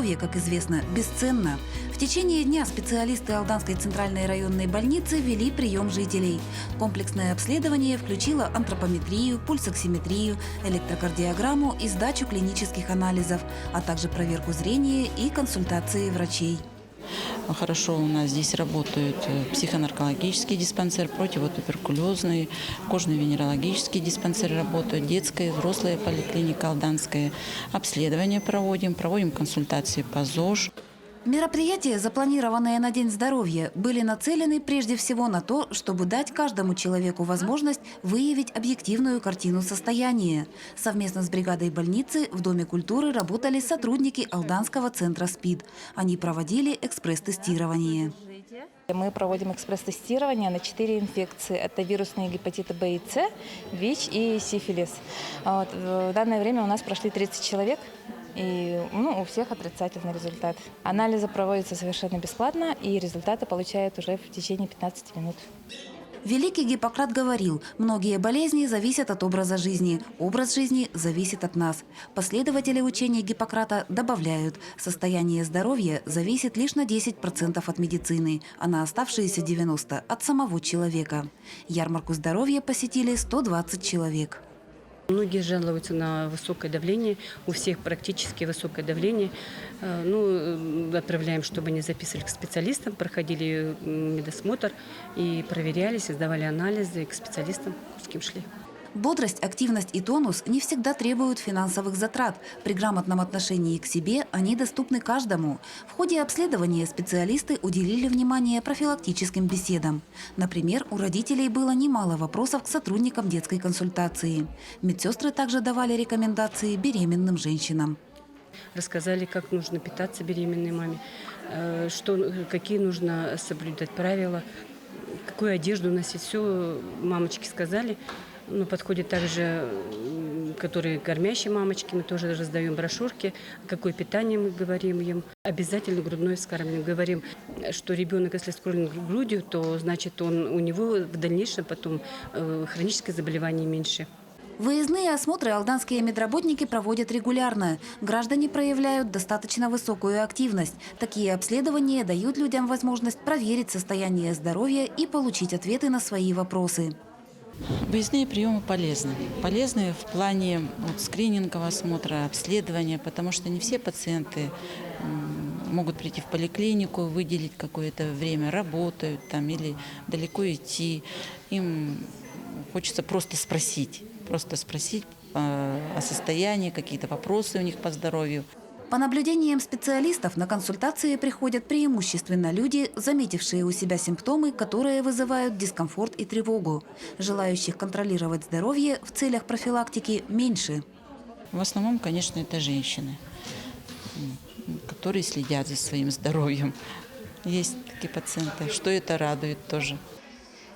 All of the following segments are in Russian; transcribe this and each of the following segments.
здоровье, как известно, бесценно. В течение дня специалисты Алданской центральной районной больницы вели прием жителей. Комплексное обследование включило антропометрию, пульсоксиметрию, электрокардиограмму и сдачу клинических анализов, а также проверку зрения и консультации врачей. Хорошо у нас здесь работают психонаркологический диспансер, противотуберкулезный, кожно-венерологический диспансер работают, детская, взрослая поликлиника алданская. Обследования проводим консультации по ЗОЖ. Мероприятия, запланированные на День здоровья, были нацелены прежде всего на то, чтобы дать каждому человеку возможность выявить объективную картину состояния. Совместно с бригадой больницы в Доме культуры работали сотрудники Алданского центра СПИД. Они проводили экспресс-тестирование. Мы проводим экспресс-тестирование на 4 инфекции. Это вирусные гепатиты Б и С, ВИЧ и сифилис. В данное время у нас прошли 30 человек. И у всех отрицательный результат. Анализы проводятся совершенно бесплатно, и результаты получают уже в течение 15 минут. Великий Гиппократ говорил, многие болезни зависят от образа жизни, образ жизни зависит от нас. Последователи учения Гиппократа добавляют, состояние здоровья зависит лишь на 10% от медицины, а на оставшиеся 90% от самого человека. Ярмарку здоровья посетили 120 человек. Многие жалуются на высокое давление, у всех практически высокое давление. Отправляем, чтобы они записывали к специалистам, проходили медосмотр и проверялись, сдавали анализы, к специалистам, с кем шли. Бодрость, активность и тонус не всегда требуют финансовых затрат. При грамотном отношении к себе они доступны каждому. В ходе обследования специалисты уделили внимание профилактическим беседам. Например, у родителей было немало вопросов к сотрудникам детской консультации. Медсестры также давали рекомендации беременным женщинам. Рассказали, как нужно питаться беременной маме, какие нужно соблюдать правила, какую одежду носить. Все мамочки сказали. Подходят также, которые кормящие мамочки, мы тоже раздаем брошюрки, какое питание мы говорим им. Обязательно грудное вскармливание. Говорим, что ребенок, если скормлен грудью, то значит у него в дальнейшем потом хроническое заболевание меньше. Выездные осмотры алданские медработники проводят регулярно. Граждане проявляют достаточно высокую активность. Такие обследования дают людям возможность проверить состояние здоровья и получить ответы на свои вопросы. Выездные приемы полезны. Полезны в плане скринингового осмотра, обследования, потому что не все пациенты могут прийти в поликлинику, выделить какое-то время, работают там или далеко идти. Им хочется просто спросить о состоянии, какие-то вопросы у них по здоровью. По наблюдениям специалистов, на консультации приходят преимущественно люди, заметившие у себя симптомы, которые вызывают дискомфорт и тревогу. Желающих контролировать здоровье в целях профилактики меньше. В основном, конечно, это женщины, которые следят за своим здоровьем. Есть такие пациенты, что это радует тоже.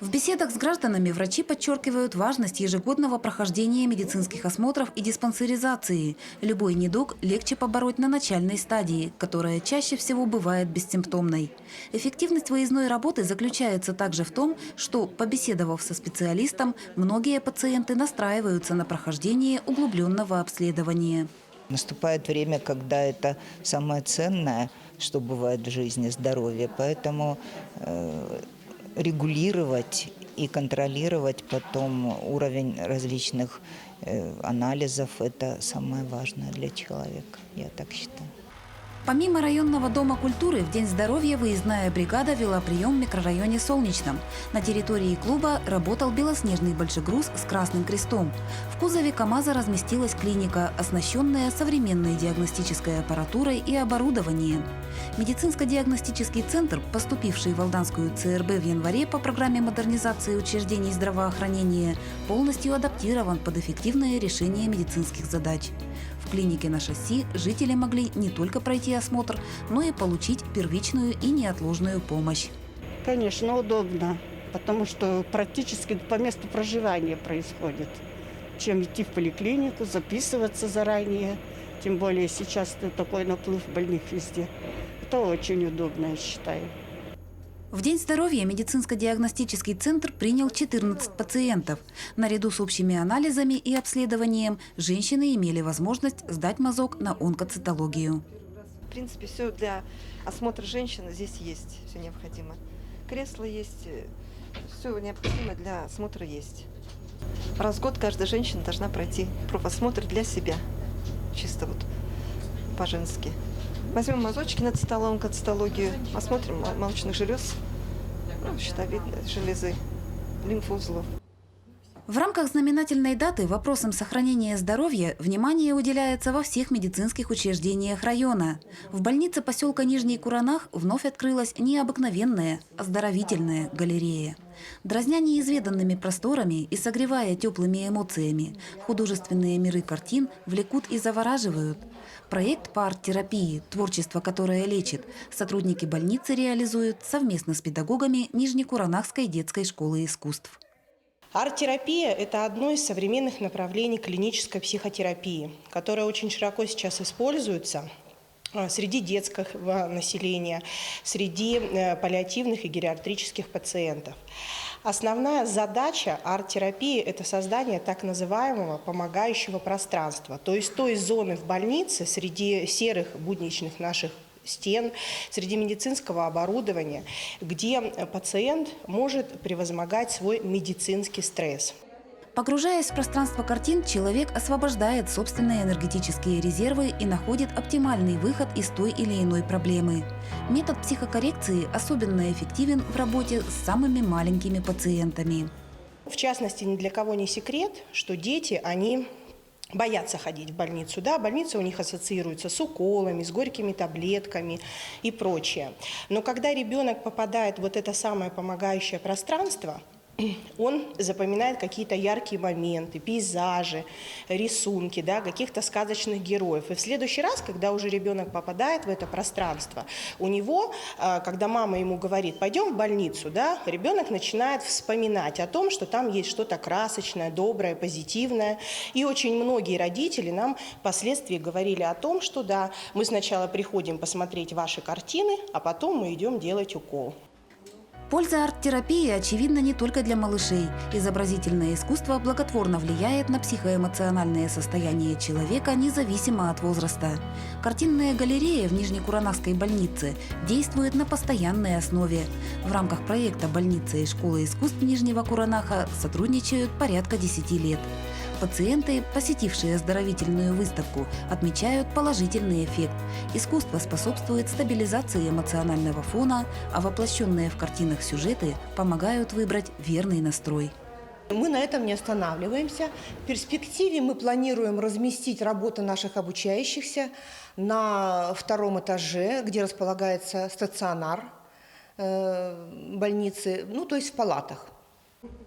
В беседах с гражданами врачи подчеркивают важность ежегодного прохождения медицинских осмотров и диспансеризации. Любой недуг легче побороть на начальной стадии, которая чаще всего бывает бессимптомной. Эффективность выездной работы заключается также в том, что, побеседовав со специалистом, многие пациенты настраиваются на прохождение углубленного обследования. Наступает время, когда это самое ценное, что бывает в жизни, здоровье. Поэтому регулировать и контролировать потом уровень различных анализов – это самое важное для человека, я так считаю. Помимо районного дома культуры, в День здоровья выездная бригада вела прием в микрорайоне Солнечном. На территории клуба работал белоснежный большегруз с красным крестом. В кузове КАМАЗа разместилась клиника, оснащенная современной диагностической аппаратурой и оборудованием. Медицинско-диагностический центр, поступивший в Алданскую ЦРБ в январе по программе модернизации учреждений здравоохранения, полностью адаптирован под эффективное решение медицинских задач. В клинике на шасси жители могли не только пройти осмотр, но и получить первичную и неотложную помощь. Конечно, удобно, потому что практически по месту проживания происходит, чем идти в поликлинику, записываться заранее. Тем более сейчас такой наплыв больных везде. Это очень удобно, я считаю. В День здоровья медицинско-диагностический центр принял 14 пациентов. Наряду с общими анализами и обследованием женщины имели возможность сдать мазок на онкоцитологию. В принципе, все для осмотра женщины здесь есть, все необходимо. Кресло есть, все необходимое для осмотра есть. Раз в год каждая женщина должна пройти профосмотр для себя, чисто вот по-женски. Возьмем мазочки над столом, кацетологию, осмотрим молочных желез, щитовидной железы, лимфоузлов. В рамках знаменательной даты вопросам сохранения здоровья внимание уделяется во всех медицинских учреждениях района. В больнице поселка Нижний Куранах вновь открылась необыкновенная оздоровительная галерея. Дразня неизведанными просторами и согревая теплыми эмоциями, художественные миры картин влекут и завораживают. Проект по арт-терапии «Творчество, которое лечит» сотрудники больницы реализуют совместно с педагогами Нижнекуранахской детской школы искусств. Арт-терапия – это одно из современных направлений клинической психотерапии, которое очень широко сейчас используется среди детского населения, среди паллиативных и гериатрических пациентов. Основная задача арт-терапии – это создание так называемого помогающего пространства, то есть той зоны в больнице среди серых будничных наших стен, среди медицинского оборудования, где пациент может превозмогать свой медицинский стресс. Погружаясь в пространство картин, человек освобождает собственные энергетические резервы и находит оптимальный выход из той или иной проблемы. Метод психокоррекции особенно эффективен в работе с самыми маленькими пациентами. В частности, ни для кого не секрет, что дети, они боятся ходить в больницу. Да? Больница у них ассоциируется с уколами, с горькими таблетками и прочее. Но когда ребенок попадает в вот это самое помогающее пространство, он запоминает какие-то яркие моменты, пейзажи, рисунки, да, каких-то сказочных героев. И в следующий раз, когда уже ребенок попадает в это пространство, у него, когда мама ему говорит, пойдем в больницу, да, ребенок начинает вспоминать о том, что там есть что-то красочное, доброе, позитивное. И очень многие родители нам впоследствии говорили о том, что да, мы сначала приходим посмотреть ваши картины, а потом мы идем делать укол. Польза арт-терапии очевидна не только для малышей. Изобразительное искусство благотворно влияет на психоэмоциональное состояние человека независимо от возраста. Картинная галерея в Нижнекуранахской больнице действует на постоянной основе. В рамках проекта «Больница и школа искусств Нижнего Куранаха» сотрудничают порядка 10 лет. Пациенты, посетившие оздоровительную выставку, отмечают положительный эффект. Искусство способствует стабилизации эмоционального фона, а воплощенные в картинах сюжеты помогают выбрать верный настрой. Мы на этом не останавливаемся. В перспективе мы планируем разместить работы наших обучающихся на 2-м этаже, где располагается стационар больницы, то есть в палатах.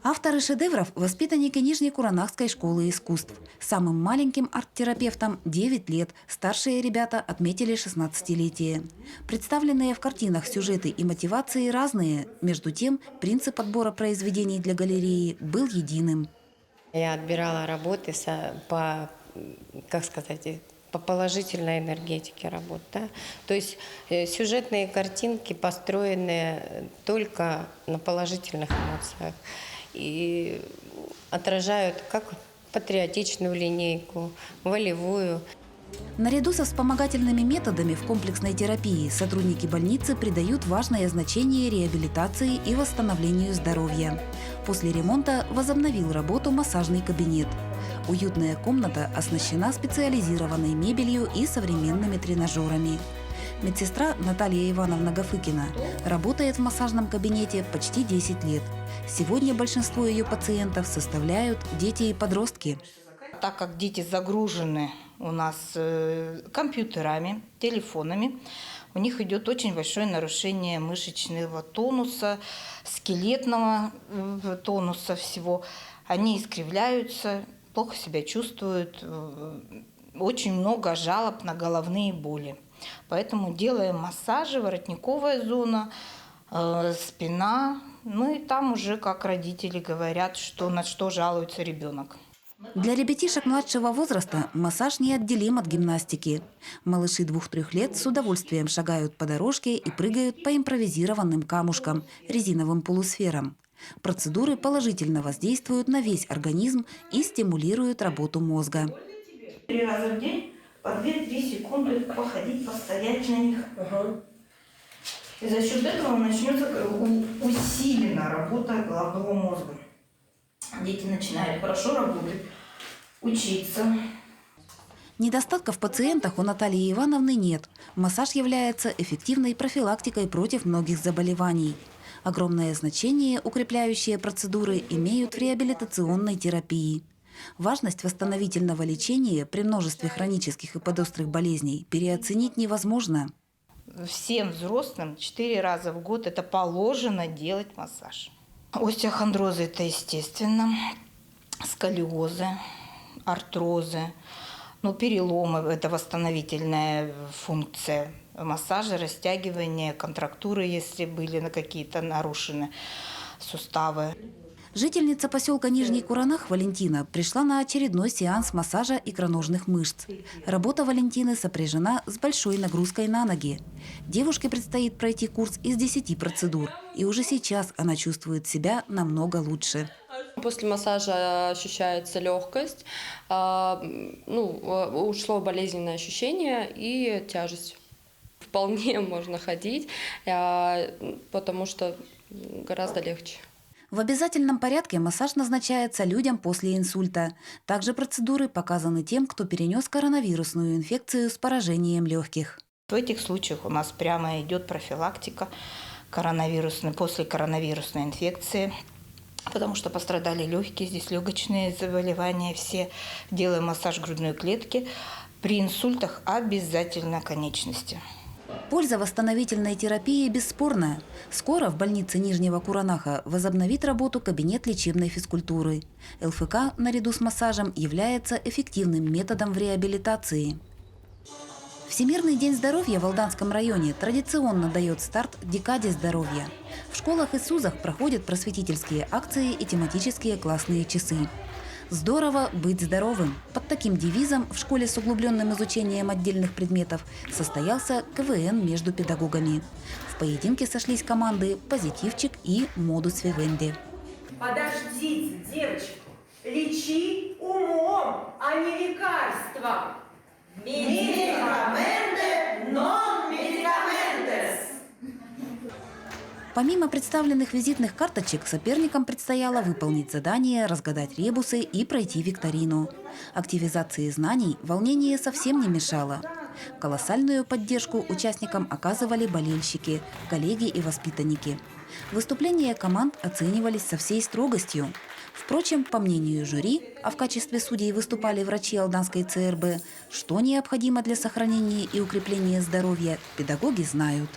Авторы шедевров – воспитанники Нижнекуранахской школы искусств. Самым маленьким арт-терапевтам 9 лет, старшие ребята отметили 16-летие. Представленные в картинах сюжеты и мотивации разные. Между тем, принцип отбора произведений для галереи был единым. Я отбирала работы по положительной энергетике работ. Да? То есть сюжетные картинки построены только на положительных эмоциях и отражают как патриотичную линейку, волевую. Наряду со вспомогательными методами в комплексной терапии сотрудники больницы придают важное значение реабилитации и восстановлению здоровья. После ремонта возобновил работу массажный кабинет. Уютная комната оснащена специализированной мебелью и современными тренажерами. Медсестра Наталья Ивановна Гафыкина работает в массажном кабинете почти 10 лет. Сегодня большинство ее пациентов составляют дети и подростки. Так как дети загружены у нас компьютерами, телефонами, у них идет очень большое нарушение мышечного тонуса, скелетного тонуса всего. Они искривляются, плохо себя чувствуют, очень много жалоб на головные боли. Поэтому делаем массажи, воротниковая зона, спина, и там уже как родители говорят, на что жалуется ребенок. Для ребятишек младшего возраста массаж неотделим от гимнастики. Малыши 2-3 лет с удовольствием шагают по дорожке и прыгают по импровизированным камушкам, резиновым полусферам. Процедуры положительно воздействуют на весь организм и стимулируют работу мозга. 3 раза в день по 2-3 секунды походить, постоять на них. И за счет этого начнется усилена работа головного мозга. Дети начинают хорошо работать, учиться. Недостатков в пациентах у Натальи Ивановны нет. Массаж является эффективной профилактикой против многих заболеваний. Огромное значение укрепляющие процедуры имеют в реабилитационной терапии. Важность восстановительного лечения при множестве хронических и подострых болезней переоценить невозможно. Всем взрослым 4 раза в год это положено делать массаж. Остеохондрозы – это естественно, сколиозы, артрозы, переломы – это восстановительная функция массажа, растягивание, контрактуры, если были какие-то нарушены суставы. Жительница поселка Нижний Куранах Валентина пришла на очередной сеанс массажа икроножных мышц. Работа Валентины сопряжена с большой нагрузкой на ноги. Девушке предстоит пройти курс из 10 процедур, и уже сейчас она чувствует себя намного лучше. После массажа ощущается легкость, ушло болезненное ощущение и тяжесть. Вполне можно ходить, потому что гораздо легче. В обязательном порядке массаж назначается людям после инсульта. Также процедуры показаны тем, кто перенес коронавирусную инфекцию с поражением легких. В этих случаях у нас прямо идет профилактика после коронавирусной инфекции, потому что пострадали легкие, здесь легочные заболевания все. Делаем массаж грудной клетки. При инсультах обязательно конечности. Польза восстановительной терапии бесспорна. Скоро в больнице Нижнего Куранаха возобновит работу кабинет лечебной физкультуры. ЛФК наряду с массажем является эффективным методом в реабилитации. Всемирный день здоровья в Алданском районе традиционно дает старт декаде здоровья. В школах и СУЗах проходят просветительские акции и тематические классные часы. Здорово быть здоровым. Под таким девизом в школе с углубленным изучением отдельных предметов состоялся КВН между педагогами. В поединке сошлись команды «Позитивчик» и «Модус Вивенди». Подождите, девочку, лечи умом, а не лекарством. Медикаменты, нон медикаментес. Помимо представленных визитных карточек, соперникам предстояло выполнить задание, разгадать ребусы и пройти викторину. Активизации знаний волнение совсем не мешало. Колоссальную поддержку участникам оказывали болельщики, коллеги и воспитанники. Выступления команд оценивались со всей строгостью. Впрочем, по мнению жюри, а в качестве судей выступали врачи Алданской ЦРБ, что необходимо для сохранения и укрепления здоровья, педагоги знают.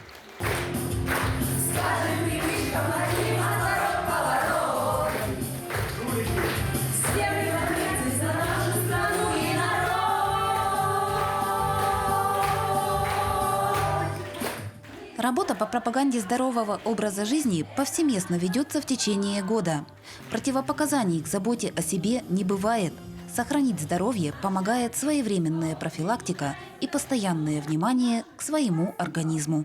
Работа по пропаганде здорового образа жизни повсеместно ведется в течение года. Противопоказаний к заботе о себе не бывает. Сохранить здоровье помогает своевременная профилактика и постоянное внимание к своему организму.